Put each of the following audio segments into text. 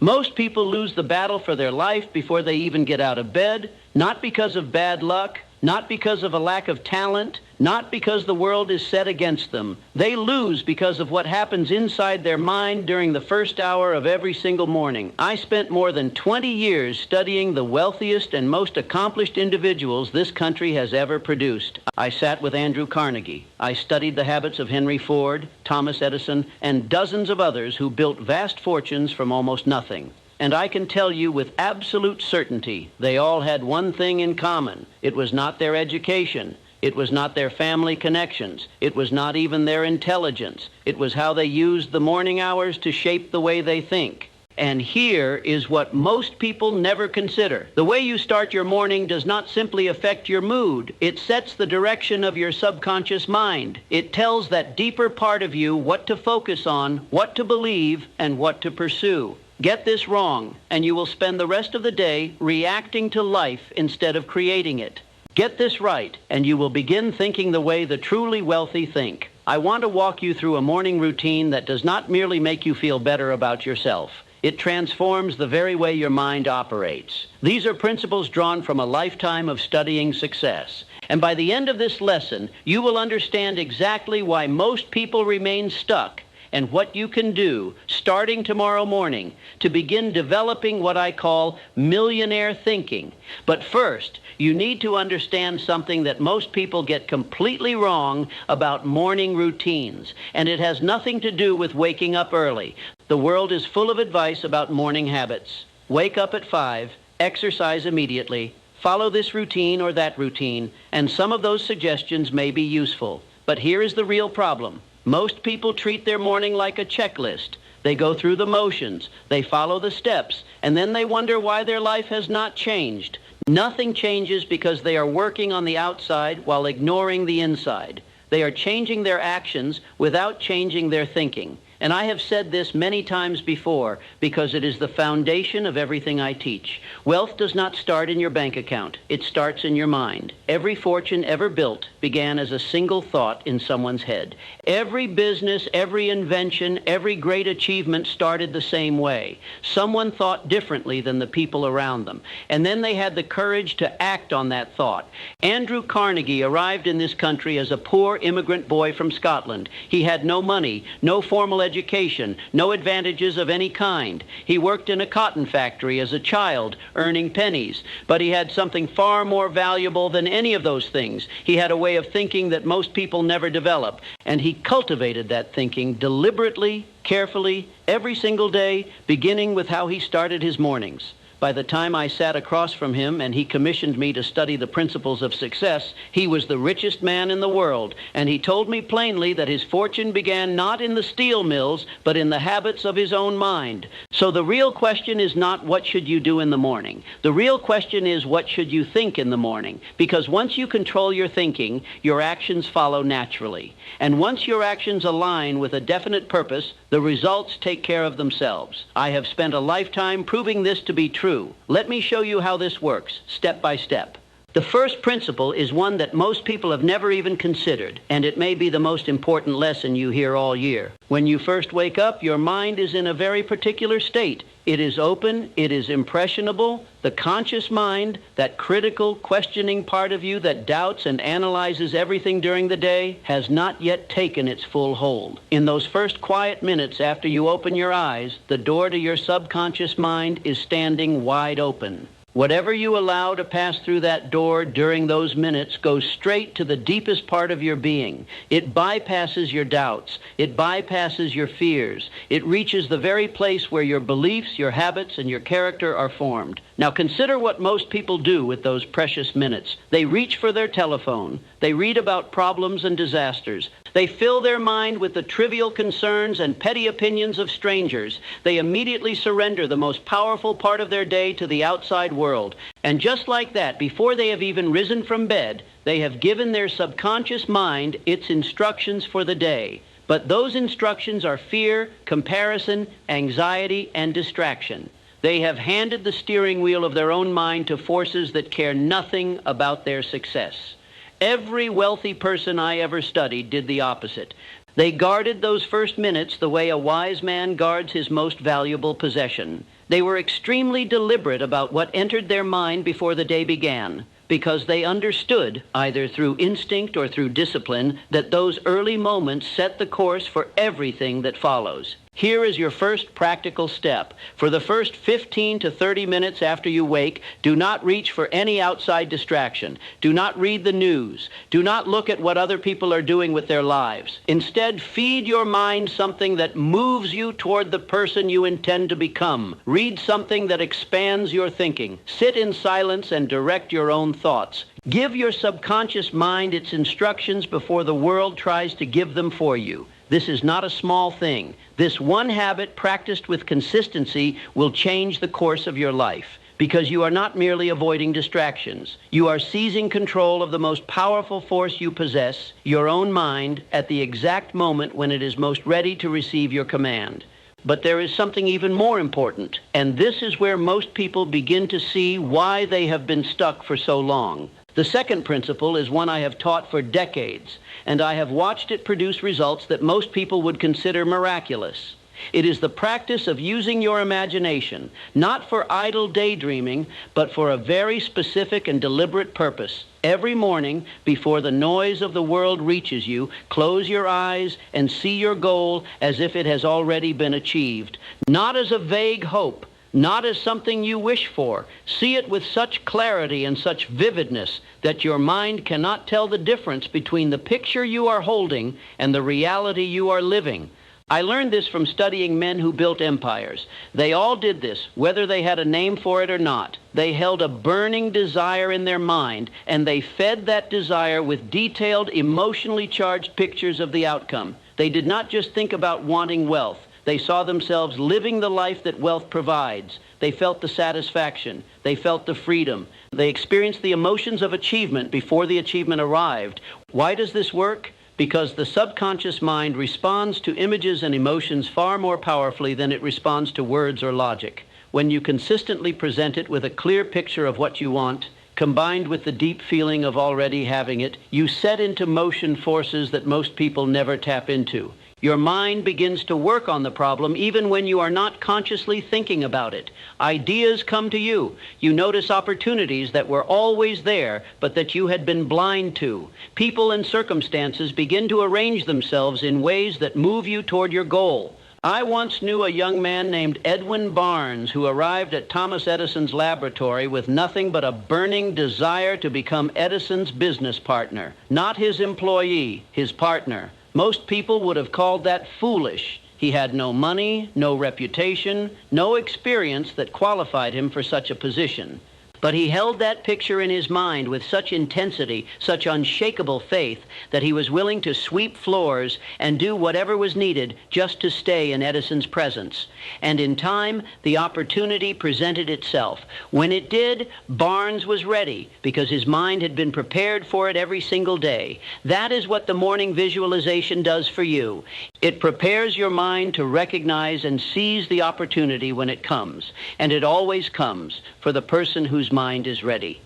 Most people lose the battle for their life before they even get out of bed, not because of bad luck, not because of a lack of talent, not because the world is set against them. They lose because of what happens inside their mind during the first hour of every single morning. I spent more than 20 years studying the wealthiest and most accomplished individuals this country has ever produced. I sat with Andrew Carnegie. I studied the habits of Henry Ford, Thomas Edison, and dozens of others who built vast fortunes from almost nothing. And I can tell you with absolute certainty, they all had one thing in common. It was not their education. It was not their family connections. It was not even their intelligence. It was how they used the morning hours to shape the way they think. And here is what most people never consider. The way you start your morning does not simply affect your mood. It sets the direction of your subconscious mind. It tells that deeper part of you what to focus on, what to believe, and what to pursue. Get this wrong, and you will spend the rest of the day reacting to life instead of creating it. Get this right, and you will begin thinking the way the truly wealthy think. I want to walk you through a morning routine that does not merely make you feel better about yourself. It transforms the very way your mind operates. These are principles drawn from a lifetime of studying success. And by the end of this lesson, you will understand exactly why most people remain stuck and what you can do starting tomorrow morning to begin developing what I call millionaire thinking. But first, you need to understand something that most people get completely wrong about morning routines, and it has nothing to do with waking up early. The world is full of advice about morning habits. Wake up at 5, exercise immediately, follow this routine or that routine, and some of those suggestions may be useful. But here is the real problem. Most people treat their morning like a checklist. They go through the motions, they follow the steps, and then they wonder why their life has not changed. Nothing changes because they are working on the outside while ignoring the inside. They are changing their actions without changing their thinking. And I have said this many times before because it is the foundation of everything I teach. Wealth does not start in your bank account. It starts in your mind. Every fortune ever built began as a single thought in someone's head. Every business, every invention, every great achievement started the same way. Someone thought differently than the people around them. And then they had the courage to act on that thought. Andrew Carnegie arrived in this country as a poor immigrant boy from Scotland. He had no money, no formal education, no advantages of any kind. He worked in a cotton factory as a child, earning pennies. But he had something far more valuable than any of those things. He had a way of thinking that most people never develop. And he cultivated that thinking deliberately, carefully, every single day, beginning with how he started his mornings. By the time I sat across from him and he commissioned me to study the principles of success, he was the richest man in the world, and he told me plainly that his fortune began not in the steel mills, but in the habits of his own mind. So the real question is not what should you do in the morning. The real question is what should you think in the morning, because once you control your thinking, your actions follow naturally. And once your actions align with a definite purpose, the results take care of themselves. I have spent a lifetime proving this to be true. Let me show you how this works, step by step. The first principle is one that most people have never even considered, and it may be the most important lesson you hear all year. When you first wake up, your mind is in a very particular state. It is open, it is impressionable. The conscious mind, that critical, questioning part of you that doubts and analyzes everything during the day, has not yet taken its full hold. In those first quiet minutes after you open your eyes, the door to your subconscious mind is standing wide open. Whatever you allow to pass through that door during those minutes goes straight to the deepest part of your being. It bypasses your doubts. It bypasses your fears. It reaches the very place where your beliefs, your habits, and your character are formed. Now consider what most people do with those precious minutes. They reach for their telephone. They read about problems and disasters. They fill their mind with the trivial concerns and petty opinions of strangers. They immediately surrender the most powerful part of their day to the outside world. And just like that, before they have even risen from bed, they have given their subconscious mind its instructions for the day. But those instructions are fear, comparison, anxiety, and distraction. They have handed the steering wheel of their own mind to forces that care nothing about their success. Every wealthy person I ever studied did the opposite. They guarded those first minutes the way a wise man guards his most valuable possession. They were extremely deliberate about what entered their mind before the day began, because they understood, either through instinct or through discipline, that those early moments set the course for everything that follows. Here is your first practical step. For the first 15 to 30 minutes after you wake, do not reach for any outside distraction. Do not read the news. Do not look at what other people are doing with their lives. Instead, feed your mind something that moves you toward the person you intend to become. Read something that expands your thinking. Sit in silence and direct your own thoughts. Give your subconscious mind its instructions before the world tries to give them for you. This is not a small thing. This one habit practiced with consistency will change the course of your life, because you are not merely avoiding distractions. You are seizing control of the most powerful force you possess, your own mind, at the exact moment when it is most ready to receive your command. But there is something even more important, and this is where most people begin to see why they have been stuck for so long. The second principle is one I have taught for decades, and I have watched it produce results that most people would consider miraculous. It is the practice of using your imagination, not for idle daydreaming, but for a very specific and deliberate purpose. Every morning, before the noise of the world reaches you, close your eyes and see your goal as if it has already been achieved, not as a vague hope, not as something you wish for. See it with such clarity and such vividness that your mind cannot tell the difference between the picture you are holding and the reality you are living. I learned this from studying men who built empires. They all did this, whether they had a name for it or not. They held a burning desire in their mind, and they fed that desire with detailed, emotionally charged pictures of the outcome. They did not just think about wanting wealth. They saw themselves living the life that wealth provides. They felt the satisfaction. They felt the freedom. They experienced the emotions of achievement before the achievement arrived. Why does this work? Because the subconscious mind responds to images and emotions far more powerfully than it responds to words or logic. When you consistently present it with a clear picture of what you want, combined with the deep feeling of already having it, you set into motion forces that most people never tap into. Your mind begins to work on the problem even when you are not consciously thinking about it. Ideas come to you. You notice opportunities that were always there, but that you had been blind to. People and circumstances begin to arrange themselves in ways that move you toward your goal. I once knew a young man named Edwin Barnes who arrived at Thomas Edison's laboratory with nothing but a burning desire to become Edison's business partner. Not his employee, his partner. Most people would have called that foolish. He had no money, no reputation, no experience that qualified him for such a position. But he held that picture in his mind with such intensity, such unshakable faith, that he was willing to sweep floors and do whatever was needed just to stay in Edison's presence. And in time, the opportunity presented itself. When it did, Barnes was ready because his mind had been prepared for it every single day. That is what the morning visualization does for you. It prepares your mind to recognize and seize the opportunity when it comes. And it always comes for the person whose mind is ready.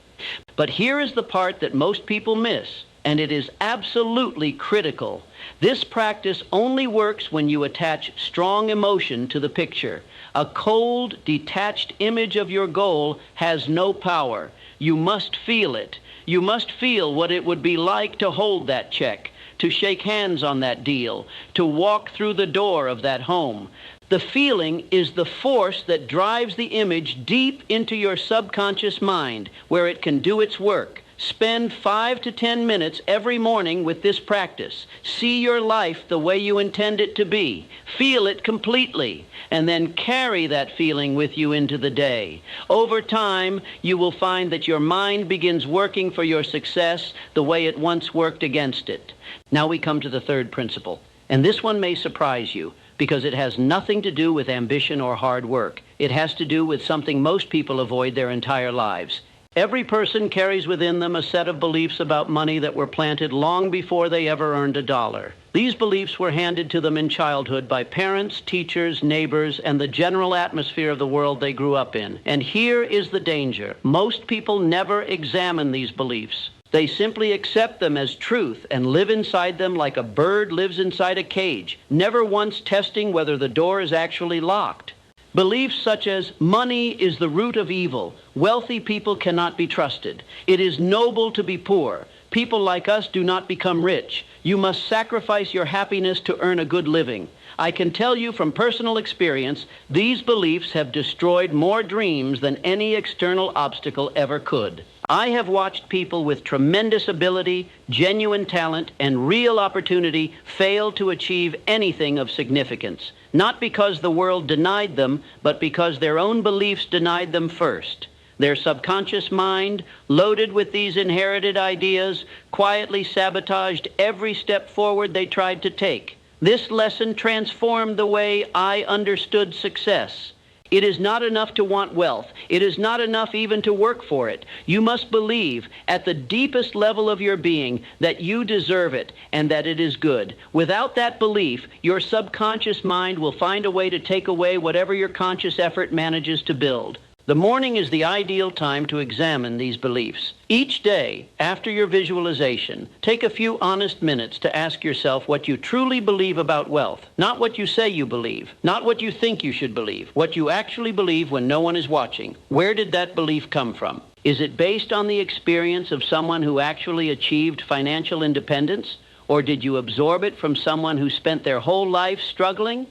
But here is the part that most people miss, and it is absolutely critical. This practice only works when you attach strong emotion to the picture. A cold, detached image of your goal has no power. You must feel it. You must feel what it would be like to hold that check, to shake hands on that deal, to walk through the door of that home. The feeling is the force that drives the image deep into your subconscious mind, where it can do its work. Spend 5 to 10 minutes every morning with this practice. See your life the way you intend it to be. Feel it completely, and then carry that feeling with you into the day. Over time, you will find that your mind begins working for your success the way it once worked against it. Now we come to the third principle, and this one may surprise you, because it has nothing to do with ambition or hard work. It has to do with something most people avoid their entire lives. Every person carries within them a set of beliefs about money that were planted long before they ever earned a dollar. These beliefs were handed to them in childhood by parents, teachers, neighbors, and the general atmosphere of the world they grew up in. And here is the danger. Most people never examine these beliefs. They simply accept them as truth and live inside them like a bird lives inside a cage, never once testing whether the door is actually locked. Beliefs such as money is the root of evil, wealthy people cannot be trusted, it is noble to be poor, people like us do not become rich, you must sacrifice your happiness to earn a good living. I can tell you from personal experience, these beliefs have destroyed more dreams than any external obstacle ever could. I have watched people with tremendous ability, genuine talent, and real opportunity fail to achieve anything of significance, not because the world denied them, but because their own beliefs denied them first. Their subconscious mind, loaded with these inherited ideas, quietly sabotaged every step forward they tried to take. This lesson transformed the way I understood success. It is not enough to want wealth. It is not enough even to work for it. You must believe at the deepest level of your being that you deserve it and that it is good. Without that belief, your subconscious mind will find a way to take away whatever your conscious effort manages to build. The morning is the ideal time to examine these beliefs. Each day, after your visualization, take a few honest minutes to ask yourself what you truly believe about wealth. Not what you say you believe, not what you think you should believe, what you actually believe when no one is watching. Where did that belief come from? Is it based on the experience of someone who actually achieved financial independence? Or did you absorb it from someone who spent their whole life struggling?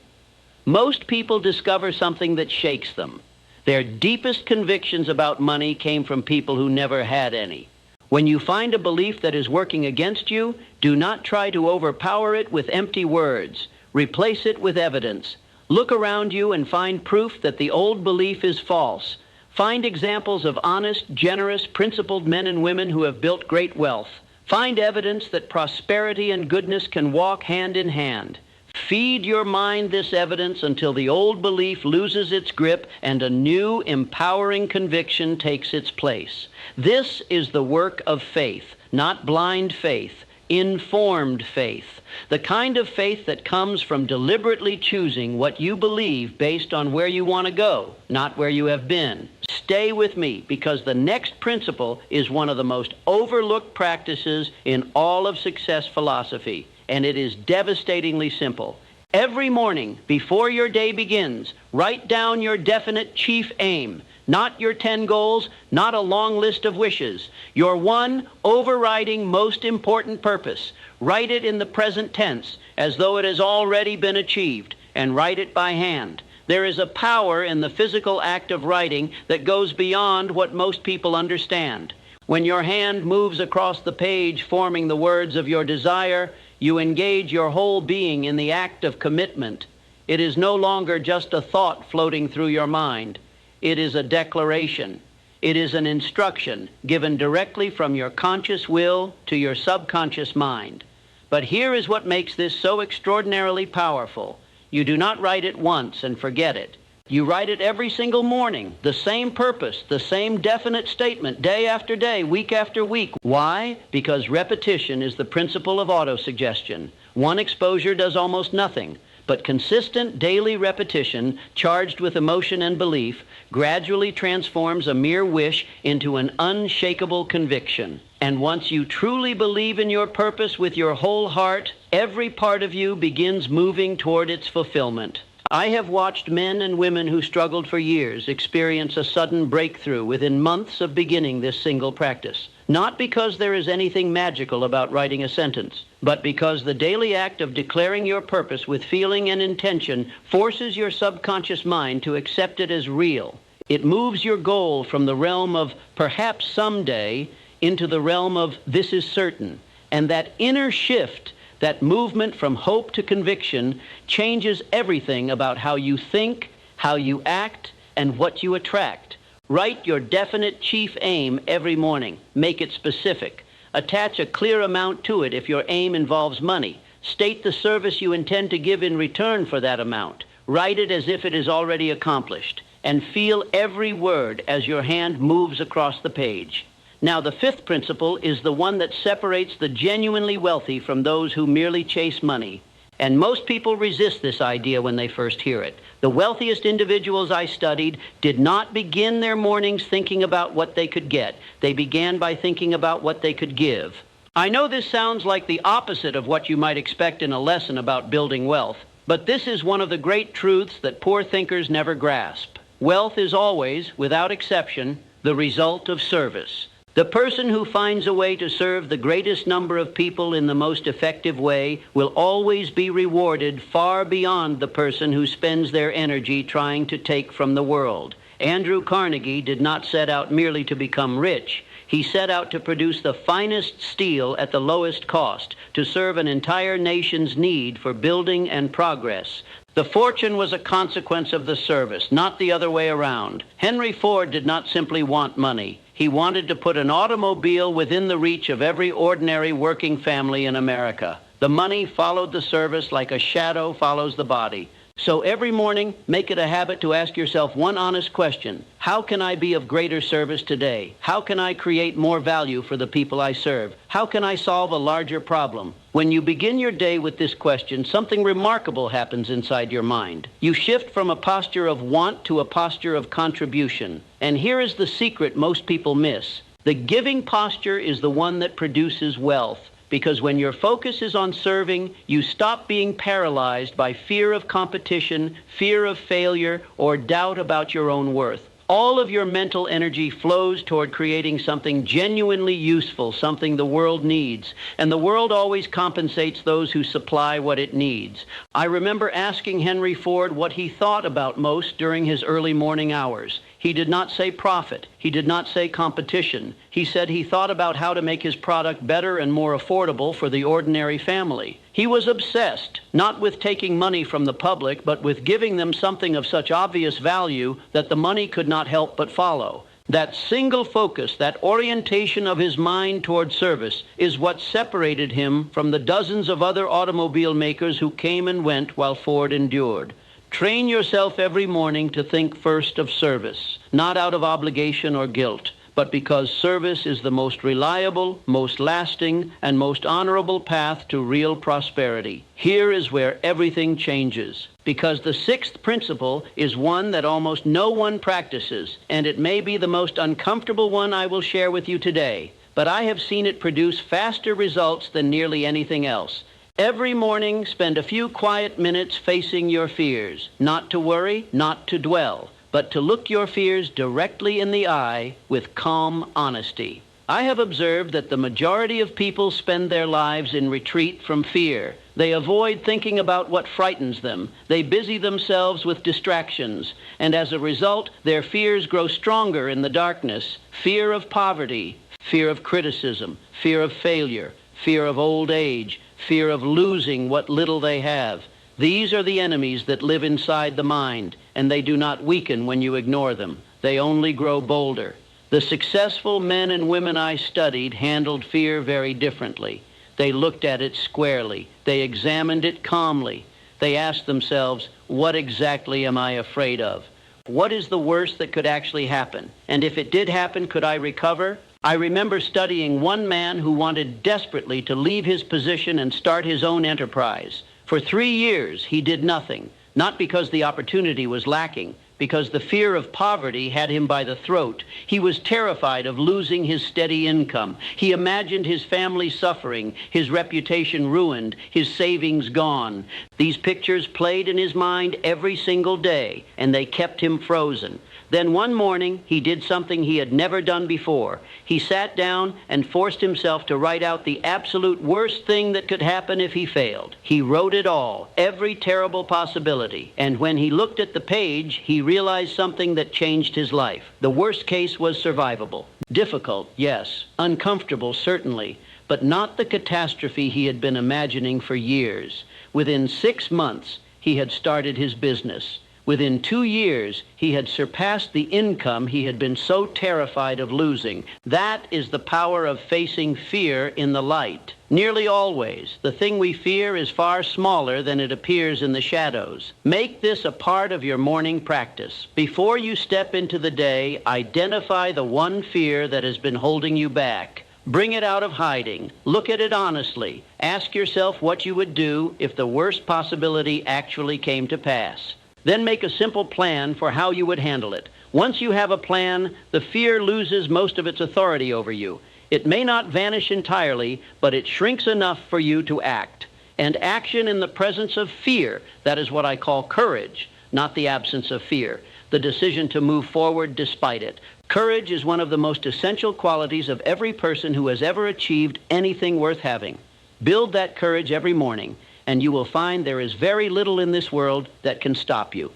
Most people discover something that shakes them. Their deepest convictions about money came from people who never had any. When you find a belief that is working against you, do not try to overpower it with empty words. Replace it with evidence. Look around you and find proof that the old belief is false. Find examples of honest, generous, principled men and women who have built great wealth. Find evidence that prosperity and goodness can walk hand in hand. Feed your mind this evidence until the old belief loses its grip and a new, empowering conviction takes its place. This is the work of faith, not blind faith, informed faith. The kind of faith that comes from deliberately choosing what you believe based on where you want to go, not where you have been. Stay with me, because the next principle is one of the most overlooked practices in all of success philosophy. And it is devastatingly simple. Every morning, before your day begins, write down your definite chief aim, not your 10 goals, not a long list of wishes, your one overriding most important purpose. Write it in the present tense, as though it has already been achieved, and write it by hand. There is a power in the physical act of writing that goes beyond what most people understand. When your hand moves across the page forming the words of your desire, you engage your whole being in the act of commitment. It is no longer just a thought floating through your mind. It is a declaration. It is an instruction given directly from your conscious will to your subconscious mind. But here is what makes this so extraordinarily powerful. You do not write it once and forget it. You write it every single morning, the same purpose, the same definite statement, day after day, week after week. Why? Because repetition is the principle of autosuggestion. One exposure does almost nothing, but consistent daily repetition, charged with emotion and belief, gradually transforms a mere wish into an unshakable conviction. And once you truly believe in your purpose with your whole heart, every part of you begins moving toward its fulfillment. I have watched men and women who struggled for years experience a sudden breakthrough within months of beginning this single practice. Not because there is anything magical about writing a sentence, but because the daily act of declaring your purpose with feeling and intention forces your subconscious mind to accept it as real. It moves your goal from the realm of perhaps someday into the realm of this is certain. And that inner shift, that movement from hope to conviction, changes everything about how you think, how you act, and what you attract. Write your definite chief aim every morning. Make it specific. Attach a clear amount to it if your aim involves money. State the service you intend to give in return for that amount. Write it as if it is already accomplished. And feel every word as your hand moves across the page. Now, the fifth principle is the one that separates the genuinely wealthy from those who merely chase money. And most people resist this idea when they first hear it. The wealthiest individuals I studied did not begin their mornings thinking about what they could get. They began by thinking about what they could give. I know this sounds like the opposite of what you might expect in a lesson about building wealth, but this is one of the great truths that poor thinkers never grasp. Wealth is always, without exception, the result of service. The person who finds a way to serve the greatest number of people in the most effective way will always be rewarded far beyond the person who spends their energy trying to take from the world. Andrew Carnegie did not set out merely to become rich. He set out to produce the finest steel at the lowest cost, to serve an entire nation's need for building and progress. The fortune was a consequence of the service, not the other way around. Henry Ford did not simply want money. He wanted to put an automobile within the reach of every ordinary working family in America. The money followed the service like a shadow follows the body. So every morning, make it a habit to ask yourself one honest question. How can I be of greater service today? How can I create more value for the people I serve? How can I solve a larger problem? When you begin your day with this question, something remarkable happens inside your mind. You shift from a posture of want to a posture of contribution. And here is the secret most people miss. The giving posture is the one that produces wealth. Because when your focus is on serving, you stop being paralyzed by fear of competition, fear of failure, or doubt about your own worth. All of your mental energy flows toward creating something genuinely useful, something the world needs. And the world always compensates those who supply what it needs. I remember asking Henry Ford what he thought about most during his early morning hours. He did not say profit. He did not say competition. He said he thought about how to make his product better and more affordable for the ordinary family. He was obsessed, not with taking money from the public, but with giving them something of such obvious value that the money could not help but follow. That single focus, that orientation of his mind toward service, is what separated him from the dozens of other automobile makers who came and went while Ford endured. Train yourself every morning to think first of service, not out of obligation or guilt, but because service is the most reliable, most lasting, and most honorable path to real prosperity. Here is where everything changes, because the sixth principle is one that almost no one practices, and it may be the most uncomfortable one I will share with you today, but I have seen it produce faster results than nearly anything else. Every morning, spend a few quiet minutes facing your fears, not to worry, not to dwell, but to look your fears directly in the eye with calm honesty. I have observed that the majority of people spend their lives in retreat from fear. They avoid thinking about what frightens them. They busy themselves with distractions, and as a result, their fears grow stronger in the darkness. Fear of poverty, fear of criticism, fear of failure, fear of old age, fear of losing what little they have. These are the enemies that live inside the mind, and they do not weaken when you ignore them. They only grow bolder. The successful men and women I studied handled fear very differently. They looked at it squarely. They examined it calmly. They asked themselves, what exactly am I afraid of? What is the worst that could actually happen? And if it did happen, could I recover? I remember studying one man who wanted desperately to leave his position and start his own enterprise. For 3 years, he did nothing, not because the opportunity was lacking, because the fear of poverty had him by the throat. He was terrified of losing his steady income. He imagined his family suffering, his reputation ruined, his savings gone. These pictures played in his mind every single day, and they kept him frozen. Then one morning, he did something he had never done before. He sat down and forced himself to write out the absolute worst thing that could happen if he failed. He wrote it all, every terrible possibility. And when he looked at the page, he realized something that changed his life. The worst case was survivable. Difficult, yes. Uncomfortable, certainly. But not the catastrophe he had been imagining for years. Within 6 months, he had started his business. Within 2 years, he had surpassed the income he had been so terrified of losing. That is the power of facing fear in the light. Nearly always, the thing we fear is far smaller than it appears in the shadows. Make this a part of your morning practice. Before you step into the day, identify the one fear that has been holding you back. Bring it out of hiding. Look at it honestly. Ask yourself what you would do if the worst possibility actually came to pass. Then make a simple plan for how you would handle it. Once you have a plan, the fear loses most of its authority over you. It may not vanish entirely, but it shrinks enough for you to act. And action in the presence of fear, that is what I call courage, not the absence of fear, the decision to move forward despite it. Courage is one of the most essential qualities of every person who has ever achieved anything worth having. Build that courage every morning, and you will find there is very little in this world that can stop you.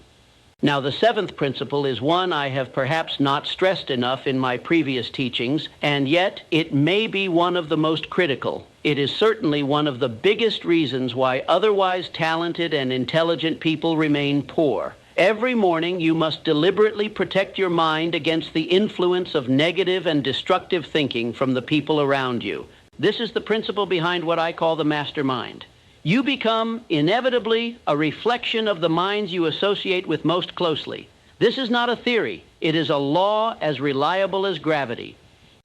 Now, the seventh principle is one I have perhaps not stressed enough in my previous teachings, and yet it may be one of the most critical. It is certainly one of the biggest reasons why otherwise talented and intelligent people remain poor. Every morning you must deliberately protect your mind against the influence of negative and destructive thinking from the people around you. This is the principle behind what I call the mastermind. You become inevitably a reflection of the minds you associate with most closely. This is not a theory. It is a law as reliable as gravity.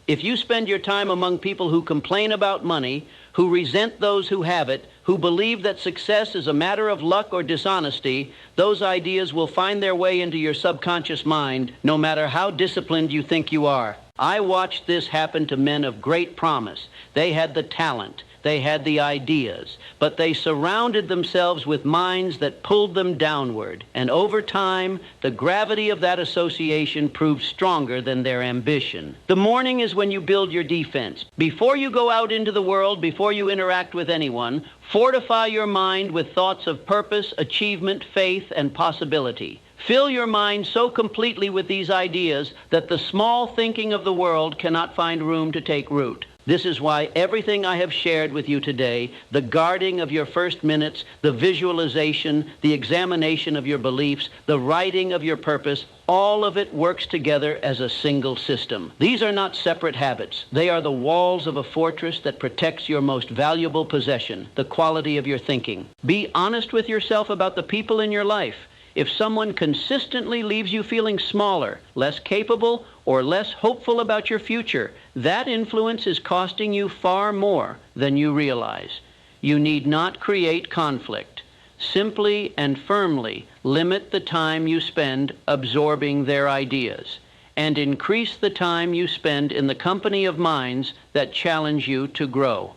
If you spend your time among people who complain about money, who resent those who have it, who believe that success is a matter of luck or dishonesty, those ideas will find their way into your subconscious mind, no matter how disciplined you think you are. I watched this happen to men of great promise. They had the talent. They had the ideas, but they surrounded themselves with minds that pulled them downward. And over time, the gravity of that association proved stronger than their ambition. The morning is when you build your defense. Before you go out into the world, before you interact with anyone, fortify your mind with thoughts of purpose, achievement, faith, and possibility. Fill your mind so completely with these ideas that the small thinking of the world cannot find room to take root. This is why everything I have shared with you today, the guarding of your first minutes, the visualization, the examination of your beliefs, the writing of your purpose, all of it works together as a single system. These are not separate habits. They are the walls of a fortress that protects your most valuable possession, the quality of your thinking. Be honest with yourself about the people in your life. If someone consistently leaves you feeling smaller, less capable, or less hopeful about your future, that influence is costing you far more than you realize. You need not create conflict. Simply and firmly limit the time you spend absorbing their ideas, and increase the time you spend in the company of minds that challenge you to grow.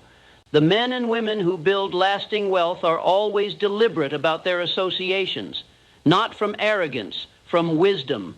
The men and women who build lasting wealth are always deliberate about their associations. Not from arrogance, from wisdom.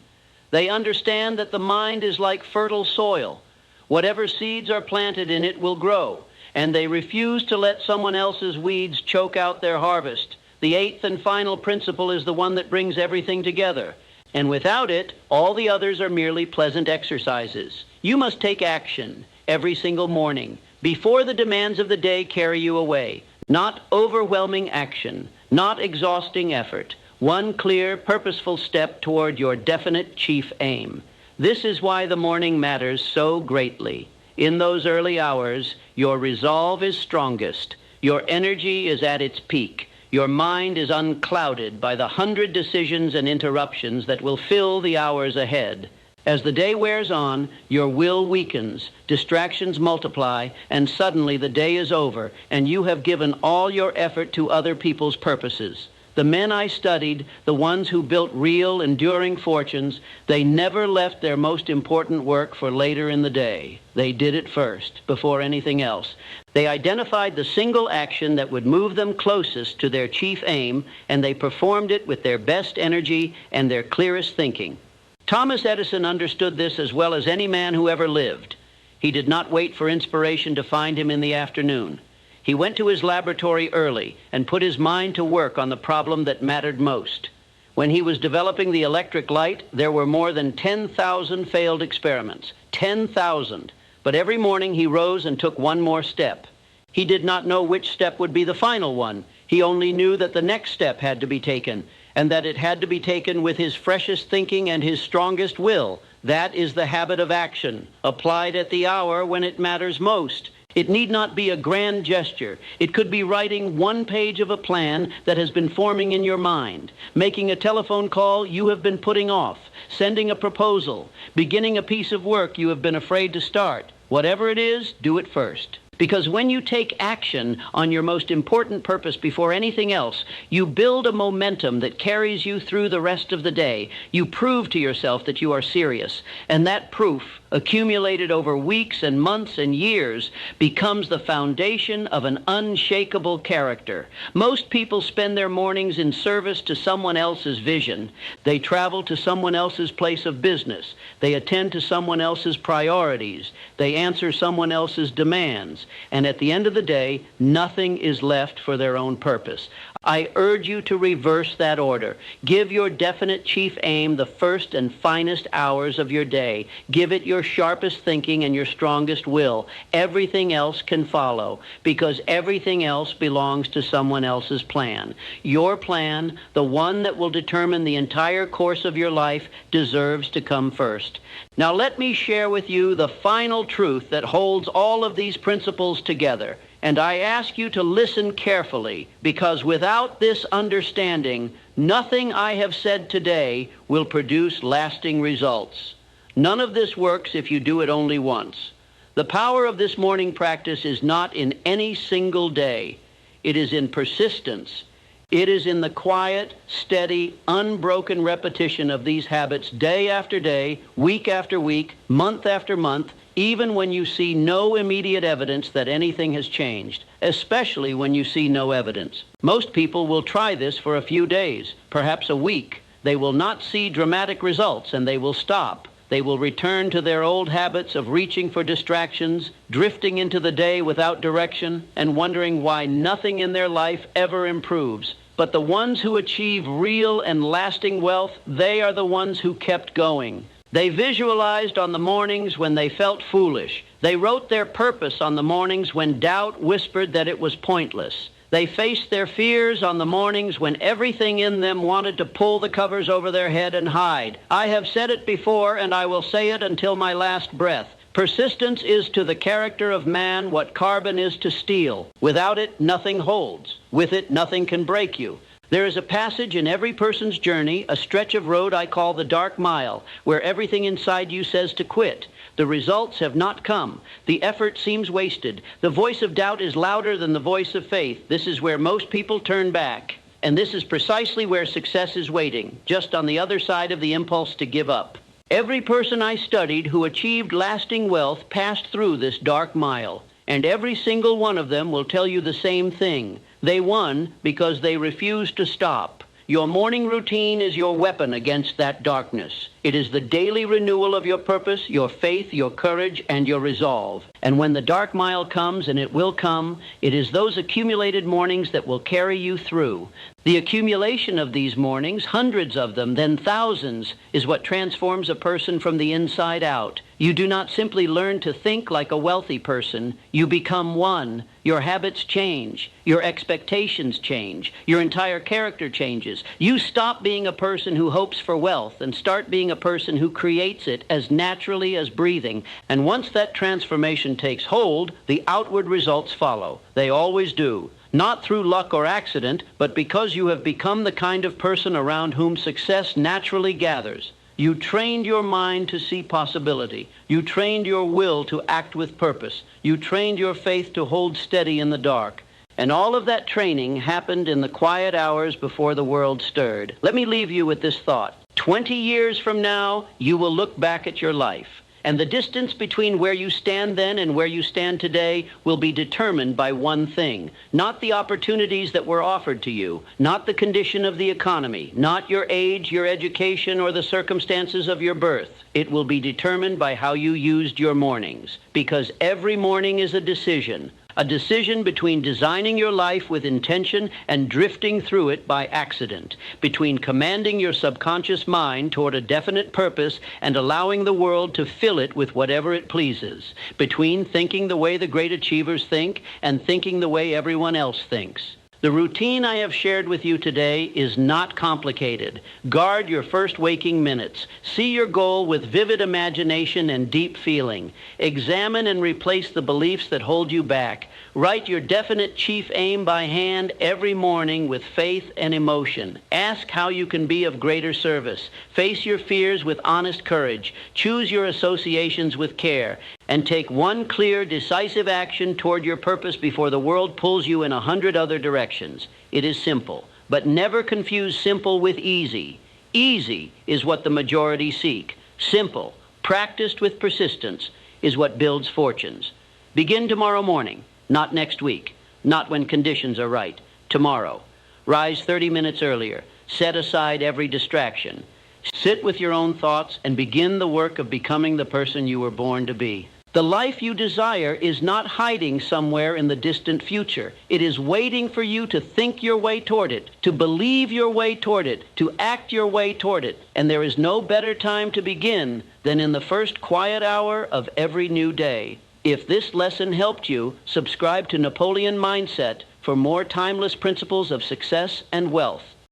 They understand that the mind is like fertile soil. Whatever seeds are planted in it will grow, and they refuse to let someone else's weeds choke out their harvest. The eighth and final principle is the one that brings everything together, and without it, all the others are merely pleasant exercises. You must take action every single morning, before the demands of the day carry you away. Not overwhelming action, not exhausting effort. One clear, purposeful step toward your definite chief aim. This is why the morning matters so greatly. In those early hours, your resolve is strongest. Your energy is at its peak. Your mind is unclouded by the 100 decisions and interruptions that will fill the hours ahead. As the day wears on, your will weakens, distractions multiply, and suddenly the day is over, and you have given all your effort to other people's purposes. The men I studied, the ones who built real, enduring fortunes, they never left their most important work for later in the day. They did it first, before anything else. They identified the single action that would move them closest to their chief aim, and they performed it with their best energy and their clearest thinking. Thomas Edison understood this as well as any man who ever lived. He did not wait for inspiration to find him in the afternoon. He went to his laboratory early and put his mind to work on the problem that mattered most. When he was developing the electric light, there were more than 10,000 failed experiments. 10,000. But every morning he rose and took one more step. He did not know which step would be the final one. He only knew that the next step had to be taken, and that it had to be taken with his freshest thinking and his strongest will. That is the habit of action, applied at the hour when it matters most. It need not be a grand gesture. It could be writing one page of a plan that has been forming in your mind, making a telephone call you have been putting off, sending a proposal, beginning a piece of work you have been afraid to start. Whatever it is, do it first. Because when you take action on your most important purpose before anything else, you build a momentum that carries you through the rest of the day. You prove to yourself that you are serious. And that proof, accumulated over weeks and months and years, becomes the foundation of an unshakable character. Most people spend their mornings in service to someone else's vision. They travel to someone else's place of business. They attend to someone else's priorities. They answer someone else's demands. And at the end of the day, nothing is left for their own purpose. I urge you to reverse that order. Give your definite chief aim the first and finest hours of your day. Give it your sharpest thinking and your strongest will. Everything else can follow, because everything else belongs to someone else's plan. Your plan, the one that will determine the entire course of your life, deserves to come first. Now let me share with you the final truth that holds all of these principles together. And I ask you to listen carefully, because without this understanding, nothing I have said today will produce lasting results. None of this works if you do it only once. The power of this morning practice is not in any single day. It is in persistence. It is in the quiet, steady, unbroken repetition of these habits day after day, week after week, month after month, even when you see no immediate evidence that anything has changed, especially when you see no evidence. Most people will try this for a few days, perhaps a week. They will not see dramatic results, and they will stop. They will return to their old habits of reaching for distractions, drifting into the day without direction, and wondering why nothing in their life ever improves. But the ones who achieve real and lasting wealth, they are the ones who kept going. They visualized on the mornings when they felt foolish. They wrote their purpose on the mornings when doubt whispered that it was pointless. They faced their fears on the mornings when everything in them wanted to pull the covers over their head and hide. I have said it before, and I will say it until my last breath. Persistence is to the character of man what carbon is to steel. Without it, nothing holds. With it, nothing can break you. There is a passage in every person's journey, a stretch of road I call the dark mile, where everything inside you says to quit. The results have not come. The effort seems wasted. The voice of doubt is louder than the voice of faith. This is where most people turn back. And this is precisely where success is waiting, just on the other side of the impulse to give up. Every person I studied who achieved lasting wealth passed through this dark mile. And every single one of them will tell you the same thing. They won because they refused to stop. Your morning routine is your weapon against that darkness. It is the daily renewal of your purpose, your faith, your courage, and your resolve. And when the dark mile comes, and it will come, it is those accumulated mornings that will carry you through. The accumulation of these mornings, hundreds of them, then thousands, is what transforms a person from the inside out. You do not simply learn to think like a wealthy person. You become one. Your habits change. Your expectations change. Your entire character changes. You stop being a person who hopes for wealth and start being a person who creates it as naturally as breathing. And once that transformation takes hold, the outward results follow. They always do. Not through luck or accident, but because you have become the kind of person around whom success naturally gathers. You trained your mind to see possibility. You trained your will to act with purpose. You trained your faith to hold steady in the dark. And all of that training happened in the quiet hours before the world stirred. Let me leave you with this thought. 20 years from now, you will look back at your life. And the distance between where you stand then and where you stand today will be determined by one thing. Not the opportunities that were offered to you, not the condition of the economy, not your age, your education, or the circumstances of your birth. It will be determined by how you used your mornings. Because every morning is a decision between designing your life with intention and drifting through it by accident, between commanding your subconscious mind toward a definite purpose and allowing the world to fill it with whatever it pleases, between thinking the way the great achievers think and thinking the way everyone else thinks. The routine I have shared with you today is not complicated. Guard your first waking minutes. See your goal with vivid imagination and deep feeling. Examine and replace the beliefs that hold you back. Write your definite chief aim by hand every morning with faith and emotion. Ask how you can be of greater service. Face your fears with honest courage. Choose your associations with care. and take one clear, decisive action toward your purpose before the world pulls you in 100 other directions. It is simple, but never confuse simple with easy. Easy is what the majority seek. Simple, practiced with persistence, is what builds fortunes. Begin tomorrow morning, not next week, not when conditions are right. Tomorrow. Rise 30 minutes earlier. Set aside every distraction. Sit with your own thoughts and begin the work of becoming the person you were born to be. The life you desire is not hiding somewhere in the distant future. It is waiting for you to think your way toward it, to believe your way toward it, to act your way toward it. And there is no better time to begin than in the first quiet hour of every new day. If this lesson helped you, subscribe to Napoleon Mindset for more timeless principles of success and wealth.